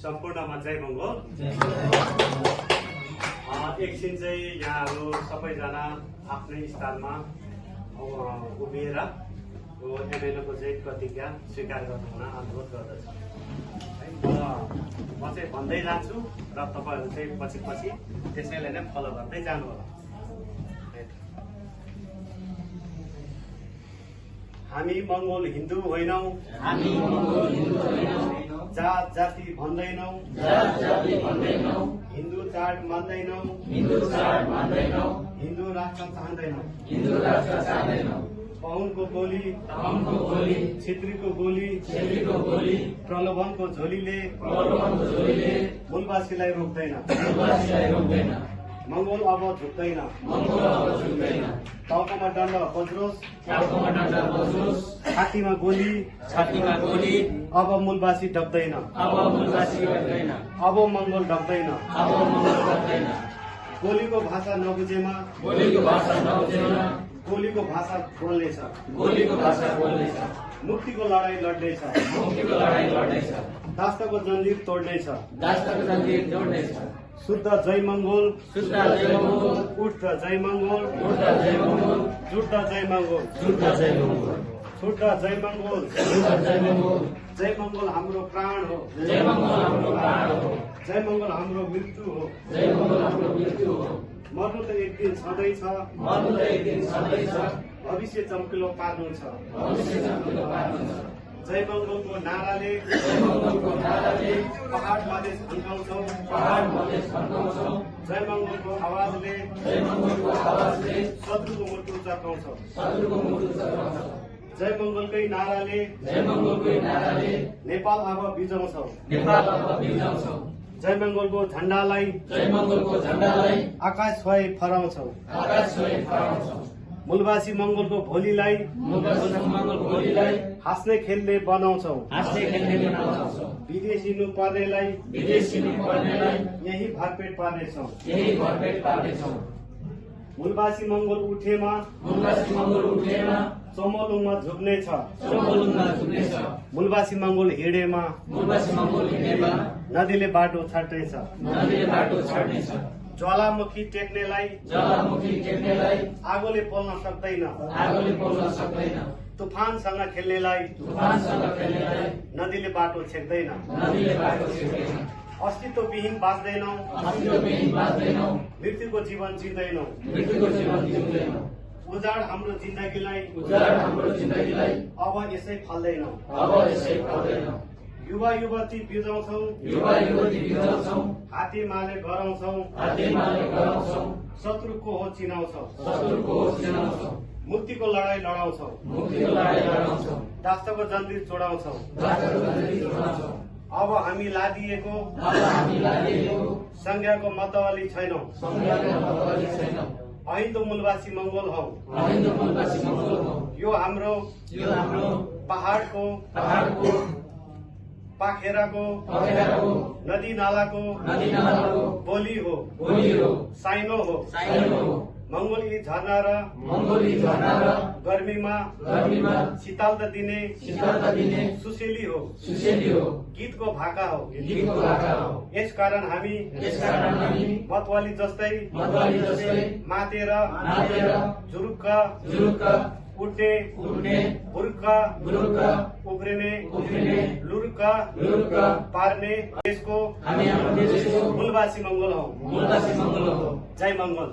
सम्पूर्णमा जय मङ्गल। एकछिन चाहिँ यहाँहरू सबैजना आफ्नै स्थानमा उभिएर एमएलएको चाहिँ प्रतिज्ञा स्वीकार गर्नुहुन अनुरोध गर्दछु। म चाहिँ भन्दै जान्छु र तपाईँहरू चाहिँ पछि पछि त्यसैलाई नै फलो गर्दै जानु होला। हामी मङ्गोल हिन्दू होइनौँ, जात जाति भन्दैनौँ, हिन्दू चाड मान्दैनौँ, हिन्दू राष्ट्र चाहँदैनौँ। पहुनको गोली, छेत्रीको गोली, प्रलोभनको झोलीले मूलवासीलाई रोक्दैन। मङ्गोल अब झुक्दैन। टाउकोमा डन्ड बज्रोस्, छातीमा गोली, अब मूलवासी ढक्दैन। अब मङ्गोल ढक्दैन। गोलीको भाषा नबुझेमा गोलीको भाषा बोल्नेछ। मुक्तिको लडाई लड्नेछ। दास्ताको जन्जिर तोड्नेछ। शुद्ध जय मङ्गोल, उठ जय मङ्गोल, जुट्ट जय मङ्गोल, छुट्ट जय मङ्गोल। जय मङ्गोल हाम्रो प्राण हो, जय मङ्गोल हाम्रो मृत्यु हो। मर्नु त एक दिन छँदैछ, भविष्य चम्किलो पार्नु छ। जय मङ्गोलको नाराले पहाड मधेस भन्काउँछौँ। जय मङ्गोलको आवाजले शत्रुको मुटु चर्काउँछौँ। जय मङ्गोलकै नाराले नेपाल अब बिजाउँछौँ। जय मङ्गोलको झण्डालाई आकाश भई फहराउँछौँ। मूलवासी मङ्गोलको भोलिलाई हाँस्ने खेल्ने बनाउँछौँ। विदेशिनु पर्नेलाई यही भरपेट पार्नेछौँ। मूलवासी मङ्गोल उठेमा चमोलुङमा झुक्नेछ। मूलवासी मङ्गोल हिँडेमा नदीले बाटो छाड्नेछ। ज्वालामुखी टेक्नेलाई आगोले पोल्न सक्दैन। तुफानसँग खेल्नेलाई नदीले बाटो छेक्दैन। अस्तित्वविहीन बाँच्दैनौँ, मृत्युको जीवन जिउँदैनौँ। उजाड हाम्रो जिन्दगीलाई अब यसै फल्दैन। युवा युवती बिउजाउँछौँ, हातेमाले गराउँछौँ। शत्रुको हो चिनाउँछौँ, मुक्तिको लडाई लडाउँछौँ। दास्ताको जन्जिर चोडाउँछौँ। अब हामी लादिएको संज्ञाको मतवाली छैनौँ। अहिन्दो मूलवासी मङ्गोल हौ। यो हाम्रो पहाडको पाखेराको नदी नालाको बोली हो, साइनो हो। मङ्गोली झरना र गर्मीमा शीतलता दिने सुसेली हो, गीतको भाका हो। यसकारण हामी मतवाली जस्तै मातेर झुरुक्क उठ्ने, हुर्क उफ्रिने, लुर्क पार्ने देशको मूलवासी मङ्गोल हौ। जय मङ्गोल।